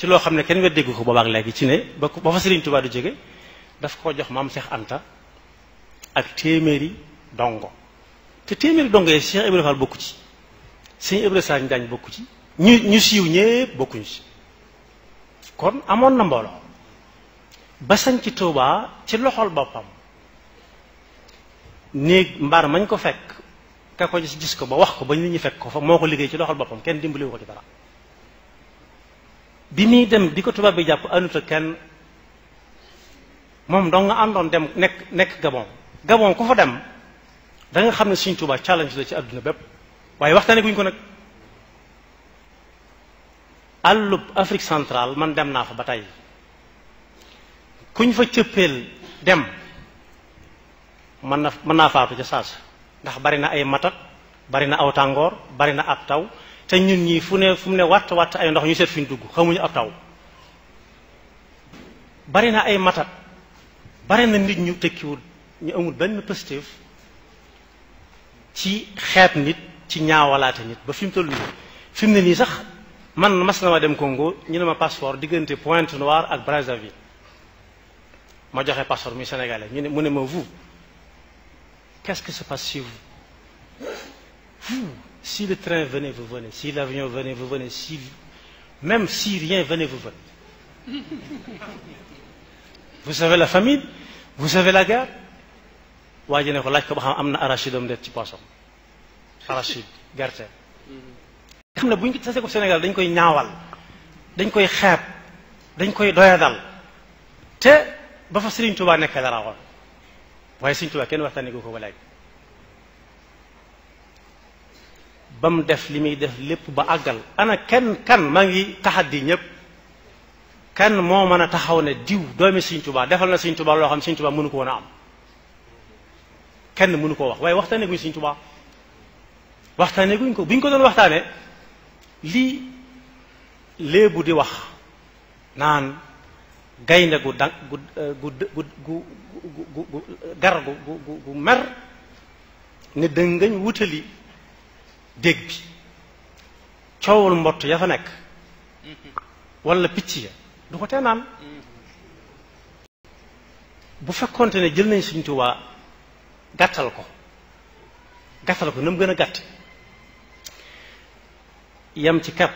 ci loo xam ne kenn weddegu ko boobaak léegi ci ne ba fa Sëriñ Tuubaa du jóge daf ko jox maam Cheikh Anta ak téeméeri dongo te téeméeri dongo yi Cheikh Ibrahima Fall bokku ci Sëñ Ibrahima Sall Njaañ bokku ci ñu siiw ñépp bokkuñu ci kon amoon na mbooloo ba sañ ci Tuubaa ci loxol boppam néeg mbaar mañ ko fekk ka ko gis ko ba wax ko ba nit ñi fekk ko fa moo ko liggéey ci loxol boppam kenn dimbaliwu ko ci dara bi muy dem di ko tubaab bi jàpp anuta kenn moom dong nga àndoon dem nekk Gabon ku fa dem da nga xam ne Sëñ Tuubaa challenge la ci àdduna bépp waaye waxtaane guñ ko nag àllub Afrique centrale man dem naa fa ba tey kuñ fa cëppeel dem mën naa faatu ca saas ndax bari na ay matat bari na aw tàngoor bari na ab taw te ñun ñii fu mu ne watt ay ndox ñu seet fi ñu dugg xamuñu ab taw bari na ay matat bari na nit ñu tekkiwul ñu amul benn positif ci xeet nit ci ñaawalaate nit ba fi mu toll nii fi mu ne nii sax man mas na ma dem Congo ñu ne ma passeport diggante Pointe-Noire ak Brazzaville ma joxe passeport muy sénégalais mu ne ma vous qu'est-ce que se passe chez vous si le train venait vous venez si l'avion venait vous venez même si rien venait vous venez vous savez la famine vous savez la guerre waa ji ne ko laaj ko ba xam am na arachide am det ci poosam arachide gerte xam ne bu ñu tasee ko Sénégal dañ koy ñaawal dañ koy xeeb dañ koy doyadal te ba fa Sëriñ Tuubaa nekkee dara woon waaye Sëriñ Tuubaa kenn waxtaanee ko ba léegi ba mu def li muy def lépp ba àggal ana kan maa ngi taxaddi ñëpp kan moo mën a taxaw ne diw doomi Sëriñ Tuubaa defal na Sëriñ Tuubaa loo xam Sëriñ Tuubaa mënu ko woon a am kenn mënu koo wax waaye waxtaanee guñ Sëriñ Tuubaa waxtaanee guñ ko bu ñu ko doon waxtaanee lii léebu di wax naan gaynde gu gar gu mer ne dëngañ wutali dégg bi coowul mbott ya fa nekk wala picc ya du ko tee naan bu fekkonte ne jël nañ Sëriñ Tuubaa gàttal ko na mu gën a gàtt yam ci kepp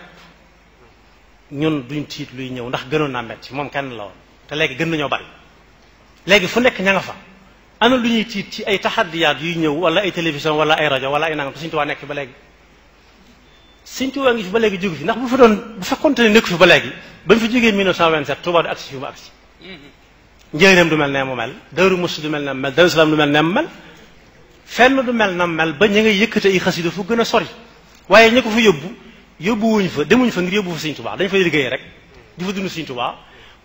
ñun duñ tiit luy ñëw ndax gënoon naa metti moom kenn la woon te léegi gën nañoo bari léegi fu nekk ña nga fa ana lu ñuy tiit ci ay taxaddiyaat yuy ñëw wala ay télévision wala ay rajo wala ay nangam te Sëriñ Tuubaa nekk fi ba léegi Sëriñ Tuubaa ngi fi ba léegi jógu fi ndax bu fekkonte ne nekku fi ba léegi ba mu fi jógee 1927 Tuubaa du agsi fi mu agsi njëriñam du mel ne mu mel Daaru Muxti du mel ne mu mel Daaru Salaam du mel ne mu mel fenn du mel na mel ba ñu ngay yëkkate ay xasida fu gën a sori waaye ña ko fa yóbbuwuñ fa demuñ fa ngir yóbbu fa Sëriñ Tuubaa dañ fay liggéey rek di fa dund Sëriñ Tuubaa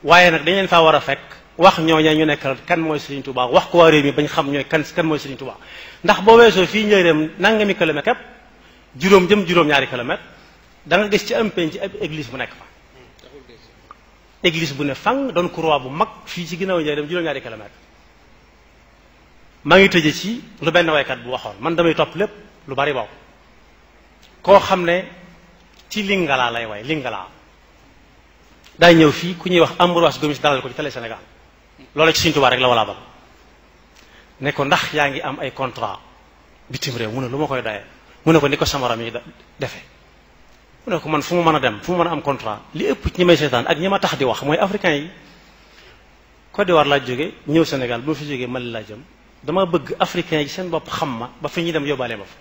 waaye nag dañ leen faa war a fekk wax ñooñee ñu nekkal kan mooy Sëriñ Tuubaa wax ko waa réew mi bañ xam ñooy kan mooy Sëriñ Tuubaa ndax boo weesoo fii njëriñam nangami kilomètre képp juróom-ñaari kilomètre da nga gis ci am penc ci ab église bu nekk fa église bu ne fang doon croix bu mag fii ci ginnaaw njëriñam juróom-ñaari kilomètre maa ngi tëje ci lu benn waykat bu waxoon man damay topp lépp lu bari bokk koo xam ne ci Lingala lay way Lingala daay ñëw fii ku ñuy wax Ambroise Gomis dalal ko ci télé Sénégal loolu ci Sëriñ Tuubaa rek la wala bal ne ko ndax yaa ngi am ay contrat bitim réew mu ne lu ma koy dayee mu ne ko ni ko samaram yi defee mu ne ko man fu mu mën a dem fu mu mën a am contrat li ëpp ci ñi may seetaan ak ñi ma tax di wax mooy africain yi Côte d'Ivoire laa jóge ñëw Sénégal bu ma fi jógee Mali laa jëm dama bëgg africain yi seen bopp xam ma ba fi ñuy dem yóbbaale ma fa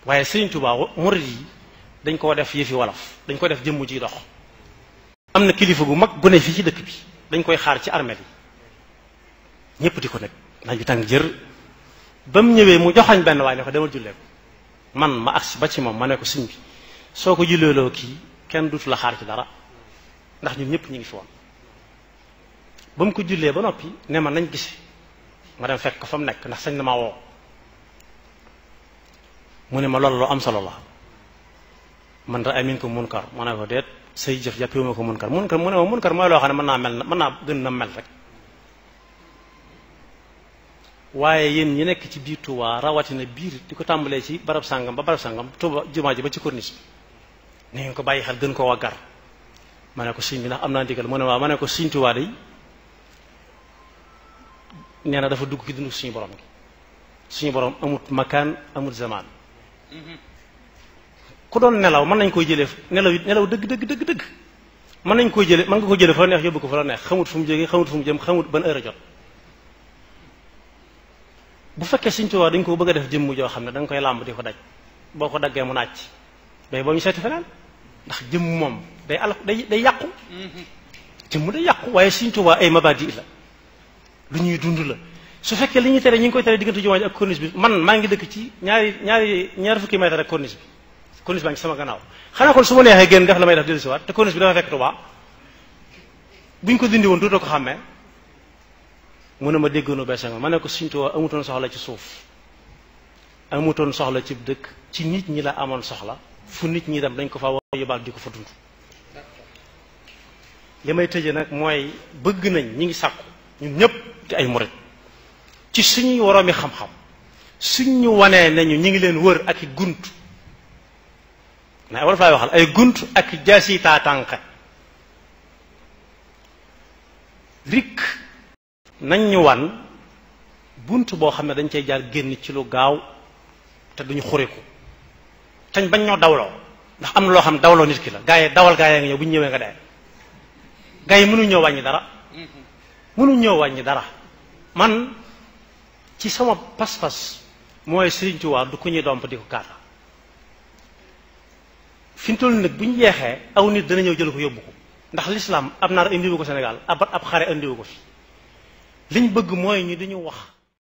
waaye Sëriñ Tuubaa murid yi dañ koo def yëfi wolof dañ ko def jëmm ji dox am na kilifa gu mag gu ne fii ci dëkk bi dañ koy xaar ci armée yi ñëpp di ko nekk naaj bi tàng jër ba mu ñëwee mu joxañ benn waaye ne ko demal jullee ko man ma agsi ba ci moom ma ne ko sëñ bi soo ko julleeloo kii kenn dutu la xaar ci dara ndax ñun ñëpp ñu ngi fi woon ba mu ko jullee ba noppi ne ma nañ gise ma dem fekk ko fa mu nekk ndax sañ na maa woo mu ne ma loolu loo am solo la man ra amin ko munkar ma ne ko déet say jëf jàppewu ma ko munkar mu ne ma munkar mooy loo xam ne mën naa gën na mel rek waaye yéen ñi nekk ci biir Touba rawatina biir di ko tàmbalee ci barab sàngam ba barab sàngam Touba jumaa ji ba ci corniche bi ni ngeen ko bàyyi xel gën koo waggar ma ne ko sëñ bi ndax am naa ndigal mu ne waaw ma ne ko Sëñ Tuubaa day nee na dafa dugg ci dundu suñu borom gi suñu borom amut makaan amut zamaan ku doon nelaw mën nañ koy jëlee nelaw dëgg mën nañ koy jëlee mën nga ko jëlee fa la neex yóbbu ko fa la neex xamut fu mu jógee xamut fu mu jëm xamut ban heure a jot bu fekkee Sëñ Tuubaa dañ ko bëgg a def jëmm joo xam ne da nga koy làmb di ko daj boo ko daggee mu naaj bay boo ñu seeti feneen ndax jëmm moom day day yàqu jëmm day yàqu waaye Sëñ Tuubaa ay mabadi la lu ñuy dund la su fekkee li ñuy tere ñu ngi koy tere diggante jumaa ji ak corniche bi man maa ngi dëkk ci ñaari fukki mètre ak corniche baa ngi sama gannaaw xanaa kon su ma neexee génn def la may def dellusiwaat te corniche bi dafa fekk Tuubaa buñ ko dindi woon dootoo ko xàmmee mu ne ma déggoonu bese nga ma ne ko Sëñ Tuubaa amutoon soxla ci suuf amutoon soxla ci dëkk ci nit ñi la amoon soxla fu nit ñi dem dañ ko fa war yóbbaal di ko fa dund li may tëje nag mooy bëgg nañ ñi ngi sàkku ñun ñëpp di ay murit ci suñuy woroomi xam-xam suñ ñu wanee nañu ñi ngi leen wër ak i gunt na wala fay waxal ay gunt ak jaasi taatànqe rik nañ ñu wan bunt boo xam ne dañ cay jaar génn ci lu gaaw te duñu xuriku tañ bañ ñoo dawloo ndax am na loo xam ne dawloo nit ki la gaa yi dawal gaa yi nga ñëw bu ñu ñëwee nga dee gaa yi mënuñ ñëw wàññi dara mënuñ ñëw wàññi dara man ci sama pas-pas mooy Sëriñ Tuubaa du ko ñuy domp di ko kaata fi mu toll nag bu ñu jeexee aw nit dana ñëw jël ko yóbbu ko ndax l'islam ab naar indiwu ko Sénégal ab xare indiwu ko fi liñ bëgg mooy ñu dañu wax